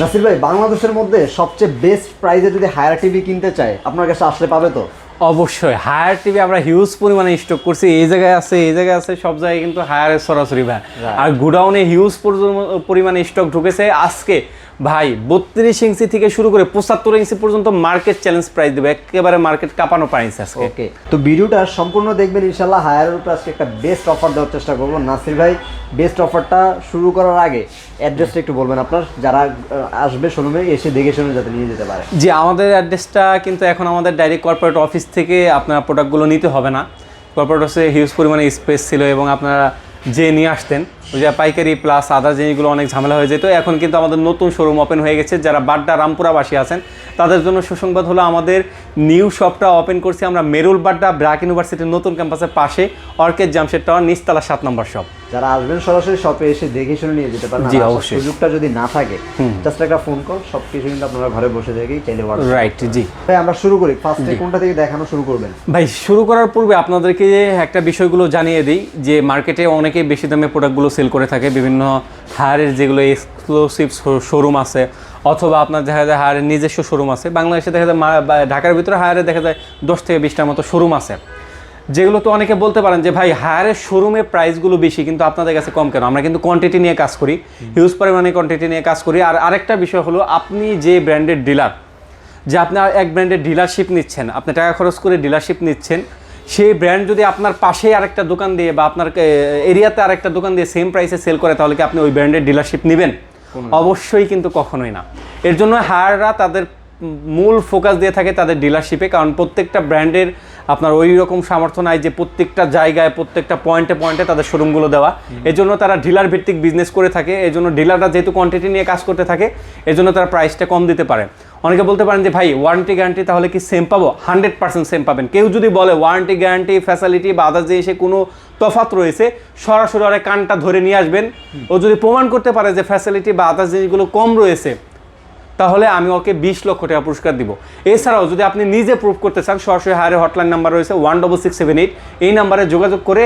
নাসির ভাই, বাংলাদেশের মধ্যে সবচেয়ে বেস্ট প্রাইসে যদি হায়ার টিভি কিনতে চায় আপনার কাছে আসলে পাবে তো? অবশ্যই হায়ার টিভি আমরা হিউজ পরিমাণে স্টক করছি, এই জায়গায় আছে, এই জায়গায় আছে, সব জায়গায় কিন্তু হায়ারের সরাসরি ভাই। আর গোডাউনে হিউজ পরিমাণে স্টক ঢুকেছে আজকে ভাই। 32 ইঞ্চি থেকে শুরু করে 75 ইঞ্চি পর্যন্ত মার্কেট চ্যালেঞ্জ প্রাইস দেবে, একেবারে মার্কেট কাঁপানো প্রাইস আজকে। ওকে, তো ভিডিওটা সম্পূর্ণ দেখবেন ইনশাআল্লাহ। হায়ারের উপর আজকে একটা বেস্ট অফার দেওয়ার চেষ্টা করবো। নাসির ভাই, বেস্ট অফারটা শুরু করার আগে অ্যাড্রেসটা একটু বলবেন আপনার, যারা আসবে শোরুমে এসে দেখে শুনে যাতে নিয়ে যেতে পারে। জি, আমাদের অ্যাড্রেসটা কিন্তু এখন আমাদের ডাইরেক্ট কর্পোরেট অফিস থেকে আপনার প্রোডাক্টগুলো নিতে হবে না। কর্পোরেট অফিসে হিউজ পরিমাণে স্পেস ছিল এবং আপনারা যে নিয়ে আসতেন, ওই যে পাইকারি প্লাস আদার জিনিসগুলো অনেক ঝামেলা হয়ে যেত। এখন কিন্তু আমাদের নতুন শোরুম ওপেন হয়ে গেছে। যারা বাড্ডা রামপুরাবাসী আছেন তাদের জন্য সুসংবাদ হলো, আমাদের নিউ শপটা ওপেন করছি আমরা মেরুল বাড্ডা ব্র্যাক ইউনিভার্সিটির নতুন ক্যাম্পাসের পাশে, অর্কেড জামশেদ টাওয়ার, নিচতলা 7 নম্বর শপ। যারা আসবেন সরাসরি শপে এসে দেখে শুনে নিয়ে যেতে পারেন। জি, অবশ্যই। সুযোগটা যদি না থাকে জাস্ট একটা ফোন কল, সবকিছু কিন্তু আপনারা ঘরে বসে থেকেই চাইলে অর্ডার। রাইট, জি ভাই, আমরা শুরু করি। ফার্স্টে কোনটা থেকে দেখানো শুরু করবেন? ভাই, শুরু করার পূর্বে আপনাদেরকে একটা বিষয়গুলো জানিয়ে দিই যে মার্কেটে অনেকেই বেশি দামে প্রোডাক্টগুলো সেল করে থাকে। বিভিন্ন হায়ারের যেগুলো এক্সক্লুসিভ শোরুম আছে, অথবা আপনার দেখা যায় হায়ারের নিজস্ব শোরুম আছে। বাংলাদেশে দেখা যায় ঢাকার ভিতরে হায়ারে দেখা যায় 10 থেকে 20টার মতো শোরুম আছে, যেগুলো তো অনেকে বলতে পারেন যে ভাই হায়ারের শোরুমে প্রাইসগুলো বেশি কিন্তু আপনাদের কাছে কম কেন? আমরা কিন্তু কোয়ান্টিটি নিয়ে কাজ করি, হিউজ পরিমাণে কোয়ান্টিটি নিয়ে কাজ করি। আর আরেকটা বিষয় হলো, আপনি যে ব্র্যান্ডের ডিলার, যে আপনার এক ব্র্যান্ডের ডিলারশিপ নিচ্ছেন, আপনি টাকা খরচ করে ডিলারশিপ নিচ্ছেন, সেই ব্র্যান্ড যদি আপনার পাশেই আরেকটা দোকান দিয়ে বা আপনার এরিয়াতে আরেকটা দোকান দিয়ে সেম প্রাইসে সেল করে, তাহলে কি আপনি ওই ব্র্যান্ডের ডিলারশিপ নেবেন? অবশ্যই কিন্তু কখনোই না। এর জন্য হায়াররা তাদের মূল ফোকাস দিয়ে থাকে তাদের ডিলারশিপে, কারণ প্রত্যেকটা ব্র্যান্ডের আপনার ওই রকম সামর্থ্য নাই যে প্রত্যেকটা জায়গায় প্রত্যেকটা পয়েন্টে পয়েন্টে তাদের শোরুমগুলো দেওয়া। এজন্য তারা ডিলার ভিত্তিক বিজনেস করে থাকে। এজন্য ডিলাররা যেহেতু কোয়ান্টিটি নিয়ে কাজ করতে থাকে, এজন্য তারা প্রাইসটা কম দিতে পারে। অনেকে বলতে পারেন যে ভাই ওয়ারেন্টি গ্যারান্টি তাহলে কি সেম পাবো? 100% সেম পাবেন। কেউ যদি বলে ওয়ারেন্টি গ্যারান্টি ফ্যাসিলিটি বা আদার্স জিনিসে কোনো তফাৎ রয়েছে, সরাসরি ওরা কানটা ধরে নিয়ে আসবেন। ও যদি প্রমাণ করতে পারে যে ফ্যাসিলিটি বা আদার্স জিনিসগুলো কম রয়েছে, তাহলে আমি ওকে 20 লক্ষ টাকা পুরস্কার দিব। এছাড়াও যদি আপনি নিজে প্রুভ করতে চান, সরাসরি হায়ারের হটলাইন নাম্বার রয়েছে 16678, এই নাম্বারে যোগাযোগ করে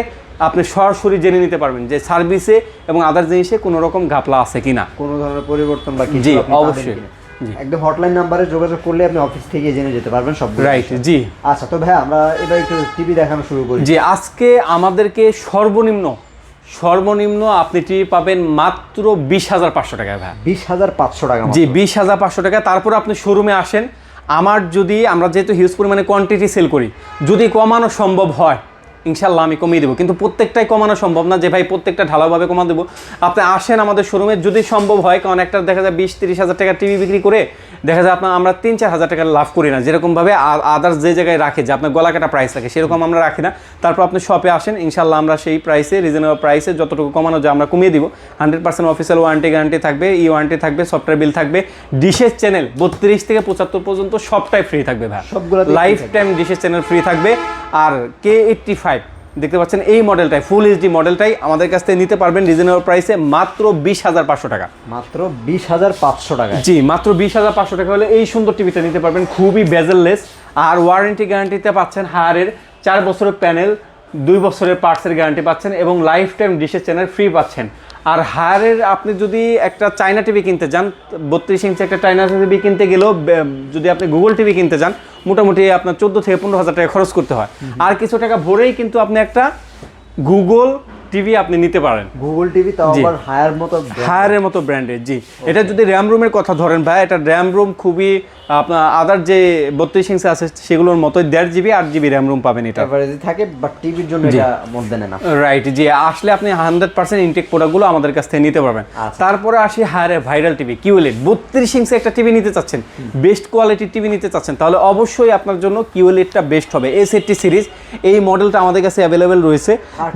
আপনি সরাসরি জেনে নিতে পারবেন যে সার্ভিসে এবং আদার জিনিসে কোনো রকম ঘাপলা আছে কিনা, কোনো ধরনের পরিবর্তন বা কিছু। জি, আপনি অবশ্যই। একদম হটলাইন নাম্বারে যোগাযোগ করলে আপনি অফিস থেকে জেনে যেতে পারবেন সব। রাইট, জি। আচ্ছা, তো ভাই আমরা এবার একটু টিভি দেখানো শুরু করি। জি, আজকে আমাদেরকে সর্বনিম্ন আপনি টিভি পাবেন মাত্র 20,500 টাকায় ভাই। 20,500 টাকা? জি, 20,500 টাকা। তারপর আপনি শোরুমে আসেন। আমরা যেহেতু হিউজ পরিমাণে কোয়ান্টিটি সেল করি, যদি কমানো সম্ভব হয় ইনশাল্লাহ আমি কমিয়ে দেবো, কিন্তু প্রত্যেকটাই কমানো সম্ভব না যে ভাই প্রত্যেকটা ঢালাওভাবে কমা দেবো। আপনি আসেন আমাদের শোরুমে, যদি সম্ভব হয়, কারণ একটা দেখা যায় 20-30 হাজার টাকার টিভি বিক্রি করে দেখা যায় আমরা 3-4 হাজার টাকা লাভ করি না, যেরকমভাবে আদার্স যে জায়গায় রাখে, যে আপনার গলা কাটা প্রাইস রাখে, সেরকম আমরা রাখি না। তারপর আপনি শপে আসেন, ইনশাল্লাহ আমরা সেই প্রাইসে, রিজনেবল প্রাইসে যতটুকু কমানো যায় আমরা কমিয়ে দিব। 100% অফিসিয়াল ওয়ারেন্টি গ্যারান্টি থাকবে, ই ওয়ারেন্টি থাকবে, সফটওয়্যার বিল থাকবে, ডিশের চ্যানেল 32 থেকে 75 পর্যন্ত সবটাই ফ্রি থাকবে ভাই, সবগুলো লাইফ টাইম ডিশের চ্যানেল ফ্রি থাকবে। আর K85 দেখতে পাচ্ছেন, এই মডেলটাই ফুল এইচডি মডেলটাই আমাদের কাছ থেকে নিতে পারবেন রিজনেবল প্রাইসে মাত্র 20,500 টাকা। মাত্র 20,500 টাকা? জি, মাত্র 20,500 টাকা হলে এই সুন্দর টিভিটা নিতে পারবেন, খুবই বেজেললেস। আর ওয়ারেন্টি গ্যারান্টিতে পাচ্ছেন হায়ারের 4 বছরের প্যানেল, 2 বছরের পার্টসের গ্যারান্টি পাচ্ছেন এবং লাইফ টাইম ডিশের চ্যানেল ফ্রি পাচ্ছেন। আর হায়ারের আপনি যদি একটা চায়না টিভি কিনতে যান, 32 ইঞ্চি একটা চায়না টিভি কিনতে গেলেও, যদি আপনি গুগল টিভি কিনতে যান, মোটামুটি আপনার 14 থেকে 15 হাজার টাকা খরচ করতে হয়। আর কিছু টাকা ভরেই কিন্তু আপনি একটা গুগল টিভি আপনি নিতে পারেন। গুগল টিভি তাও আবার হায়ারের মতো ব্র্যান্ডের। জি, এটা যদি র্যাম রুমের কথা ধরেন ভাই, এটা র্যাম রুম খুবই আপনার আদার যে 32 ইঞ্চি আছে সেগুলোর মতোই 1.5 GB 8 GB র্যাম রুম পাবেন। এটা এভারেজ থাকে, বাট টিভির জন্য এটা মধ্যে নেয় না। রাইট, জি। আসলে আপনি 100% ইনটেক প্রোডাক্টগুলো আমাদের কাছ থেকে নিতে পারবেন। তারপরে আসি হায়ারের ভাইরাল টিভি কিউএলইডি। 32 ইঞ্চি একটা টিভি নিতে চাচ্ছেন, বেস্ট কোয়ালিটির টিভি নিতে চাচ্ছেন, তাহলে অবশ্যই আপনার জন্য কিউএলইডিটা বেস্ট হবে। S80 সিরিজ এই মডেলটা আমাদের কাছে অ্যাভেলেবেল রয়েছে।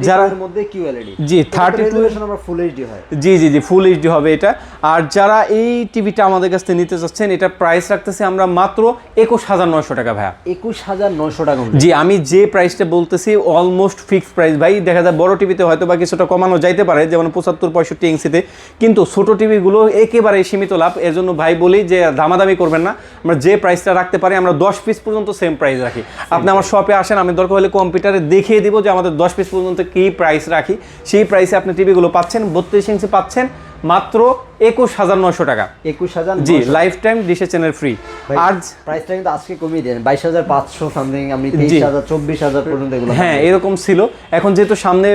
যারা মধ্যে কিউএলইডি, জি, 32 আমরা ফুল এইচডি হয়। জি, ফুল এইচডি হবে এটা। আর যারা এই টিভিটা আমাদের কাছ থেকে নিতে চাচ্ছেন, এটা প্রাইস রাখতেছি আমরা মাত্র 21,900 টাকা ভাইয়া। 21,900 টাকা? জি, আমি যে প্রাইসটা বলতেছি অলমোস্ট ফিক্সড প্রাইস ভাই। দেখা যায় বড় টিভিতে হয়তো বা কিছুটা কমানো যাইতে পারে, যেমন 75-65 ইঞ্চিতে, কিন্তু ছোট টিভিগুলো একেবারে সীমিত লাভ। এর জন্য ভাই বলি যে দামাদামি করবেন না, আমরা যে প্রাইসটা রাখতে পারি আমরা 10 পিস পর্যন্ত সেম প্রাইস রাখি। আপনি আমার শপে আসেন, আমি দরকার হলে কম্পিউটারে দেখিয়ে দিব যে আমাদের 10 পিস পর্যন্ত কী প্রাইস রাখি। সেই প্রাইসে আপনি টিভিগুলো পাচ্ছেন। 32 ইঞ্চি পাচ্ছেন মাত্র 21,900 টাকা। 21,000 জি, লাইফ টাইম ডিশে চ্যানেল ফ্রি। আর প্রাইসটা কিন্তু আজকে কমিয়ে দেন 22,500 সামথিং, আপনি 23,000 24,000 পর্যন্ত এগুলো। হ্যাঁ, এরকম ছিল। এখন যেহেতু সামনে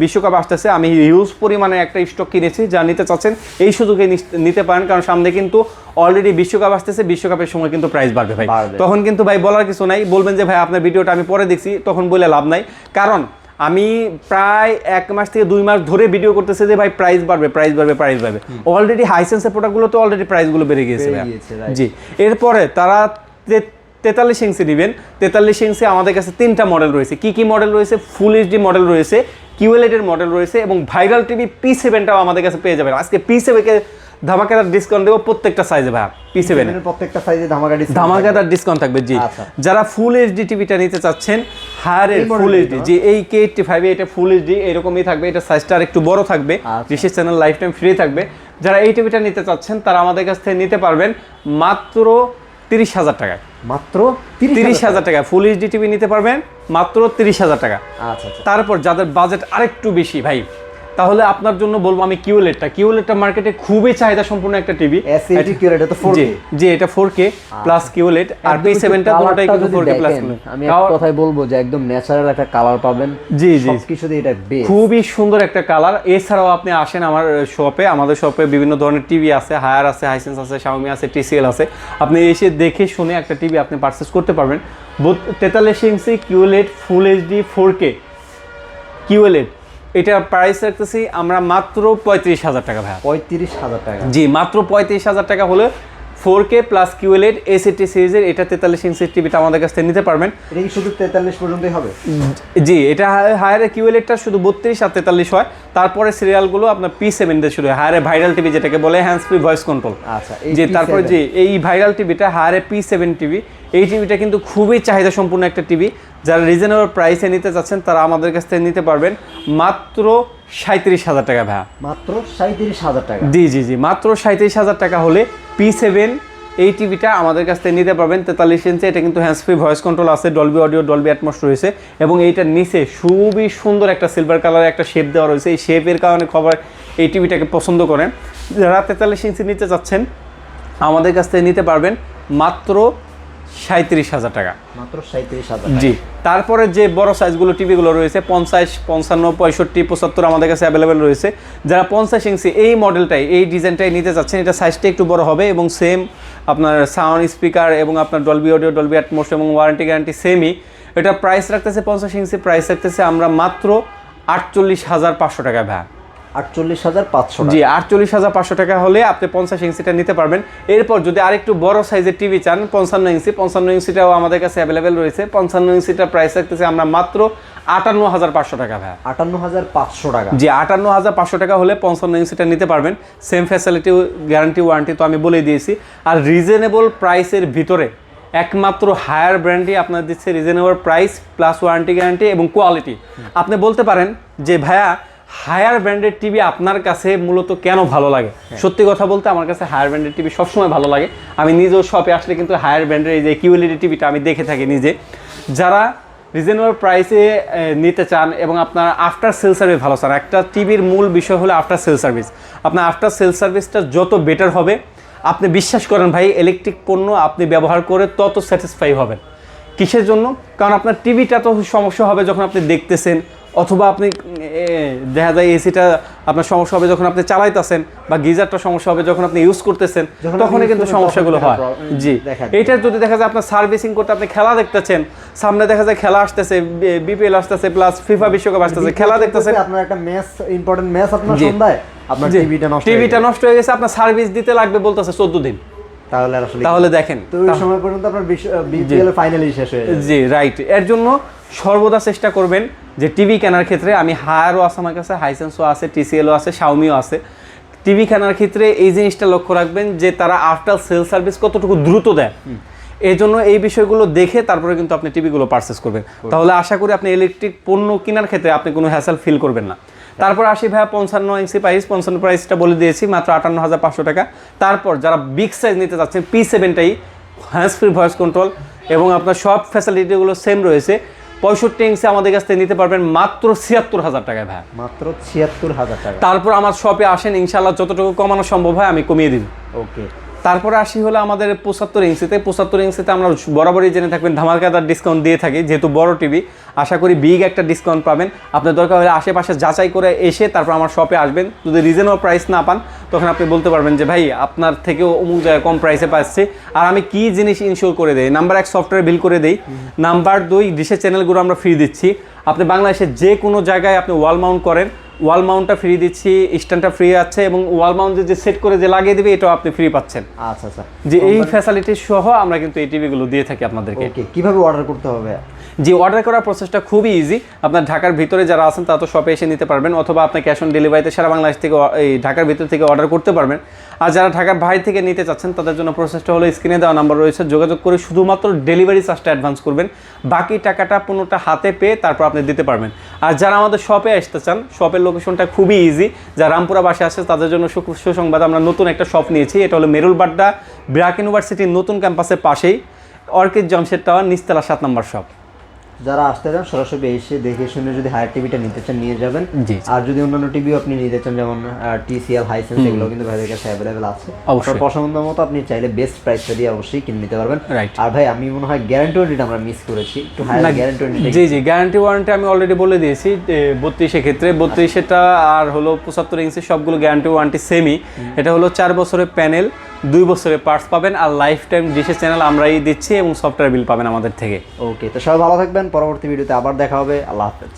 বিশ্বকাপ আসতেছে, আমি হিউজ পরিমাণে একটা স্টক কিনেছি, যা নিতে চাচ্ছেন এই সুযোগে নিতে পারেন, কারণ সামনে কিন্তু অলরেডি বিশ্বকাপ আসতেছে, বিশ্বকাপের সময় কিন্তু প্রাইস বাড়বে ভাই। তখন কিন্তু ভাই বলার কিছু নাই, বলবেন যে ভাই আপনার ভিডিওটা আমি পরে দেখছি, তখন বলে লাভ নাই। কারণ আমি প্রায় 1 মাস থেকে 2 মাস ধরে ভিডিও করতেছে যে ভাই প্রাইস বাড়বে, প্রাইস বাড়বে, প্রাইস বাড়বে। অলরেডি হাইসেন্সের প্রোডাক্টগুলো তো অলরেডি প্রাইসগুলো বেড়ে গিয়েছে। জি, এরপরে তারা 43 ইঞ্চি নেবেন। 43 ইঞ্চি আমাদের কাছে 3টা মডেল রয়েছে। কি কি মডেল রয়েছে? ফুল এইচডি মডেল রয়েছে, কিউএলইডি মডেল রয়েছে, এবং ভাইরাল টিভি P7টাও আমাদের কাছে পেয়ে যাবেন। আজকে P7-কে ধামাকাদার ডিসকাউন্ট দেবো প্রত্যেকটা সাইজে ভাই। P7 এর প্রত্যেকটা সাইজে ধামাকাদার ডিসকাউন্ট থাকবে। জি, যারা ফুল এইচডি টিভিটা নিতে চাচ্ছেন, হায়ারের ফুল এইচডি, যে এই K85 এটা ফুল এইচডি এরকমই থাকবে, এটা সাইজটা আর একটু বড় থাকবে, ডিশের চ্যানেল লাইফ টাইম ফ্রি থাকবে। যারা এই টিভিটা নিতে চাচ্ছেন তারা আমাদের কাছ থেকে নিতে পারবেন মাত্র 30,000 টাকায়। মাত্র 30,000 টাকা ফুল এইচডি টিভি নিতে পারবেন মাত্র 30,000 টাকা। আচ্ছা। তারপর যাদের বাজেট আরেকটু বেশি ভাই, তাহলে আপনার জন্য বলবো আমি কিউএলইডটা মার্কেটে খুবই চাহিদা সম্পূর্ণ একটা টিভি। এসএলডি কিউএলইড তো 4K। জি, এটা 4K প্লাস কিউএলইড, আর P7টা দুটোটাই কিন্তু 4K প্লাস। আমি একটা কথাই বলবো যে একদম ন্যাচারাল একটা কালার পাবেন। জি, সবকিছু দিয়ে এটা বেস্ট, খুবই সুন্দর একটা কালার। এছাড়াও আপনি আসেন আমার শপে, আমাদের শপে বিভিন্ন ধরনের টিভি আছে, হায়ার আছে, হাইসেন্স আছে, শাওমি আছে, TCL আছে। আপনি এসে দেখে শুনে একটা টিভি আপনি পারচেজ করতে পারবেন। 43 ইঞ্চি কিউএলইড ফুল এইচডি 4K কিউএলইড, এটা প্রাইস রাখতেছি আমরা মাত্র 35,000 টাকা ভাই। 35,000 টাকা? জি, মাত্র 35,000 টাকা হলে 4K প্লাস কিউএলইড A60 সিরিজের এটা 43 ইঞ্চি টিভিটা আমাদের কাছ থেকে নিতে পারবেন। এটা কি শুধু 43 পর্যন্তই হবে? জি, এটা হায়ারের কিউএলইডটা শুধু 32 আর 43 হয়, তারপরে সিরিয়ালগুলো আপনার P7 দিয়ে শুরু হয়। হায়ারের ভাইরাল টিভি যেটাকে বলে হ্যান্ডস ফ্রি ভয়েস কন্ট্রোল। আচ্ছা, জি, তারপরে জি এই ভাইরাল টিভিটা হায়ারের P7 টিভি, এই টিভিটা কিন্তু খুবই চাহিদা সম্পূর্ণ একটা টিভি। যারা রিজনেবল প্রাইসে নিতে চাচ্ছেন তারা আমাদের কাছ থেকে নিতে পারবেন মাত্র 37,000 টাকা ভাই। মাত্র 37,000 টাকা? জি, মাত্র 37,000 টাকা হলে P7 এই টিভিটা আমাদের কাছ থেকে নিতে পারবেন। 43 ইঞ্চি, এটা কিন্তু হ্যান্ডস ফ্রি ভয়েস কন্ট্রোল আছে, ডলবি অডিও, ডলবি অ্যাটমস রয়েছে, এবং এইটার নিচে খুবই সুন্দর একটা সিলভার কালারের একটা শেপ দেওয়া রয়েছে। এই শেপের কারণে খবর এই টিভিটাকে পছন্দ করেন। যারা 43 ইঞ্চি নিতে চাচ্ছেন আমাদের কাছ থেকে নিতে পারবেন মাত্র 37,000 টাকা। মাত্র 37,000? জি, তারপরে যে বড় সাইজগুলো টিভিগুলো রয়েছে 50, 55, 65, 75 আমাদের কাছে অ্যাভেলেবেল রয়েছে। যারা 50 ইঞ্চি এই মডেলটাই, এই ডিজাইনটাই নিতে চাচ্ছেন, এটা সাইজটা একটু বড় হবে এবং সেম আপনার সাউন্ড স্পিকার এবং আপনার ডলবি অডিও, ডলবি অ্যাটমস এবং ওয়ারেন্টি গ্যারান্টি সেমই। এটা প্রাইস রাখতেছে 50 ইঞ্চি প্রাইস রাখতেছে আমরা মাত্র 48,500 টাকা ভাই। 48,500? জি, 48,500 টাকা হলে আপনি 50 ইঞ্চিটা নিতে পারবেন। এরপর যদি আরেকটু বড় সাইজের টিভি চান 55 ইঞ্চিটাও আমাদের কাছে অ্যাভেলেবেল রয়েছে। 55 ইঞ্চিটা প্রাইস রাখতেছে আমরা মাত্র 58,500 টাকা ভাই। 58,500 টাকা? জি, 58,500 টাকা হলে 55 ইঞ্চিটা নিতে পারবেন। সেম ফ্যাসিলিটি, গ্যারান্টি, ওয়ারেন্টি তো আমি বলেই দিয়েছি। আর রিজনেবল প্রাইসের ভিতরে একমাত্র হায়ার ব্র্যান্ডই আপনার দিচ্ছে reasonable price plus warranty, guarantee এবং কোয়ালিটি। আপনি বলতে পারেন যে ভাইয়া হায়ার ব্র্যান্ডের টিভি আপনার কাছে মূলত কেন ভালো লাগে? সত্যি কথা বলতে আমার কাছে হায়ার ব্র্যান্ডের টিভি সবসময় ভালো লাগে। আমি নিজেও শপে আসলে কিন্তু হায়ার ব্র্যান্ডের এই যে কিউএলইডি টিভিটা আমি দেখে থাকি নিজে। যারা রিজনেবল প্রাইসে নিতে চান এবং আপনার আফটার সেল সার্ভিস ভালো চান, একটা টিভির মূল বিষয় হলো আফটার সেল সার্ভিস। আপনার আফটার সেল সার্ভিসটা যত বেটার হবে, আপনি বিশ্বাস করেন ভাই, ইলেকট্রিক পণ্য আপনি ব্যবহার করে তত স্যাটিসফাই হবেন। কিসের জন্য? কারণ আপনার টিভিটা তো সমস্যা হবে যখন আপনি দেখতেছেন, অথবা আপনি দেখা যায় এসিটা আপনার সমস্যা হবে যখন আপনি চালাইতেছেন, বা গিজারটা সমস্যা হবে যখন আপনি ইউজ করতেছেন, তখনই কিন্তু সমস্যাগুলো হয়। জি, এইটার যদি দেখা যায় আপনার সার্ভিসিং করতে, আপনি খেলা দেখতেছেন, সামনে দেখা যায় খেলা আসতেছে, বিপিএল আসতেছে, প্লাস ফিফা বিশ্বকাপ আসতেছে, খেলা দেখতেছেন, আপনার একটা ম্যাচ, ইম্পর্টেন্ট ম্যাচ আপনার সন্ধ্যায়, আপনার টিভিটা নষ্ট হয়ে গেছে, আপনার সার্ভিস দিতে লাগবে বলতেছে 14 দিন। তাহলে দেখেন তো ওই সময় পর্যন্ত আপনার বিপিএল ফাইনালি শেষ হয়ে যাবে। জি, রাইট। এর জন্য সর্বদা চেষ্টা করবেন যে টিভি কেনার ক্ষেত্রে, আমি হায়ারও আছে আমার কাছে, হাইসেন্সও আছে, TCLও আছে, শাওমিও আছে। টিভি কেনার ক্ষেত্রে এই জিনিসটা লক্ষ্য রাখবেন যে তারা আফটার সেল সার্ভিস কতটুকু দ্রুত দেয়। এই জন্য এই বিষয়গুলো দেখে তারপরে কিন্তু আপনি টিভিগুলো পারচেস করবেন। তাহলে আশা করি আপনি ইলেকট্রিক পণ্য কেনার ক্ষেত্রে আপনি কোনো হ্যাসেল ফিল করবেন না। তারপর আসি ভাইয়া 55 ইঞ্চি প্রাইস। 55 প্রাইসটা বলে দিয়েছি মাত্র 58,500 টাকা। তারপর যারা বিগ সাইজ নিতে চাচ্ছেন, P7টাই হ্যান্ডস ফ্রি ভয়েস কন্ট্রোল এবং আপনার সব ফ্যাসিলিটিগুলো সেম রয়েছে। 65 ইঞ্চি আমাদের কাছ থেকে নিতে পারবেন মাত্র 76,000 টাকায় ভাই। মাত্র 76,000 টাকা। তারপর আমার শপে আসেন, ইনশাআল্লাহ যতটুকু কমানো সম্ভব হয় আমি কমিয়ে দিব। ওকে। তারপরে আসি হলো আমাদের 75 ইঞ্চিতে। 75 ইঞ্চিতে আমরা বরাবরই জেনে থাকবেন ধামাকাদার ডিসকাউন্ট দিয়ে থাকি, যেহেতু বড় টিভি আশা করি বিগ একটা ডিসকাউন্ট পাবেন। আপনার দরকার হলে আশেপাশে যাচাই করে এসে তারপর আমার শপে আসবেন। যদি রিজনেবল প্রাইস না পান তখন আপনি বলতে পারবেন যে ভাই আপনার থেকেও অমুক জায়গায় কম প্রাইসে পাচ্ছি। আর আমি কি জিনিস ইনশিওর করে দেই, নাম্বার 1 সফটওয়্যার বিল করে দেই, নাম্বার 2 ডিশের চ্যানেলগুলো আমরা ফ্রি দিচ্ছি। আপনি বাংলাদেশের যে কোনো জায়গায় আপনি ওয়াল মাউন্ট করেন, ওয়াল মাউন্টটা ফ্রি দিচ্ছি, স্ট্যান্ডটা ফ্রি আছে, এবং ওয়াল মাউন্ট যে সেট করে যে লাগিয়ে দিবে এটাও আপনি ফ্রি পাচ্ছেন। আচ্ছা আচ্ছা, যে এই ফ্যাসিলিটি সহ আমরা কিন্তু এই টিভিগুলো দিয়ে থাকি আপনাদেরকে। ওকে। কিভাবে অর্ডার করতে হবে? যে অর্ডার করার প্রসেসটা খুবই ইজি। আপনার ঢাকার ভিতরে যারা আছেন তারা তো শপে এসে নিতে পারবেন, অথবা আপনি ক্যাশ অন ডেলিভারিতে সারা বাংলাদেশ থেকে এই ঢাকার ভিতর থেকে অর্ডার করতে পারবেন। আর যারা ঢাকার বাইরে থেকে নিতে চাচ্ছেন তাদের জন্য প্রসেসটা হলো স্ক্রিনে দেওয়া নাম্বার রয়েছে, যোগাযোগ করে শুধুমাত্র ডেলিভারি চার্জটা অ্যাডভান্স করবেন, বাকি টাকাটা 15টা হাতে পেয়ে তারপর আপনি দিতে পারবেন। আর যারা আমাদের শপে আসতে চান, শপের লোকেশনটা খুবই ইজি। যারা রামপুরা বাসে আসে তাদের জন্য সুসংবাদ, আমরা নতুন একটা শপ নিয়েছি। এটা হলো মেরুলবাড্ডা ব্র্যাক ইউনিভার্সিটির নতুন ক্যাম্পাসের পাশেই অর্কিড জামশেদ টাওয়ার, নিচতলা 7 নম্বর শপ। যারা আসতে চান সরাসরি এসে দেখে শুনে যদি হায়ার টিভিটা নিতে চান নিয়ে যাবেন। জি। আর যদি অন্যান্য টিভিও আপনি নিতে চান, যেমন TCL, হাইসেন্স, এগুলো কিন্তু ভাইদের কাছে অ্যাভেলেবেল আছে। অবশ্যই। পছন্দ মতো আপনি চাইলে বেস্ট প্রাইসটা দিয়ে অবশ্যই কিনে নিতে পারবেন। রাইট। আর ভাই আমি মনে হয় গ্যারান্টি ওয়ারেন্টি আমরা মিস করেছি, একটু হায়ার গ্যারান্টি ওয়ারেন্টি। জি জি, গ্যারান্টি ওয়ারেন্টি আমি অলরেডি বলে দিয়েছি। 32 ক্ষেত্রে 32টা আর হলো 75 ইঞ্চি সবগুলো গ্যারান্টি ওয়ারেন্টি সেমই। এটা হলো 4 বছরের প্যানেল, 2 বছরের পার্টস পাবেন, আর লাইফ টাইম ডিশের চ্যানেল আমরাই দিচ্ছি, এবং সফটওয়্যার বিল পাবেন আমাদের থেকে। ওকে, তো সবাই ভালো থাকবেন, পরবর্তী ভিডিওতে আবার দেখা হবে। আল্লাহ হাফেজ।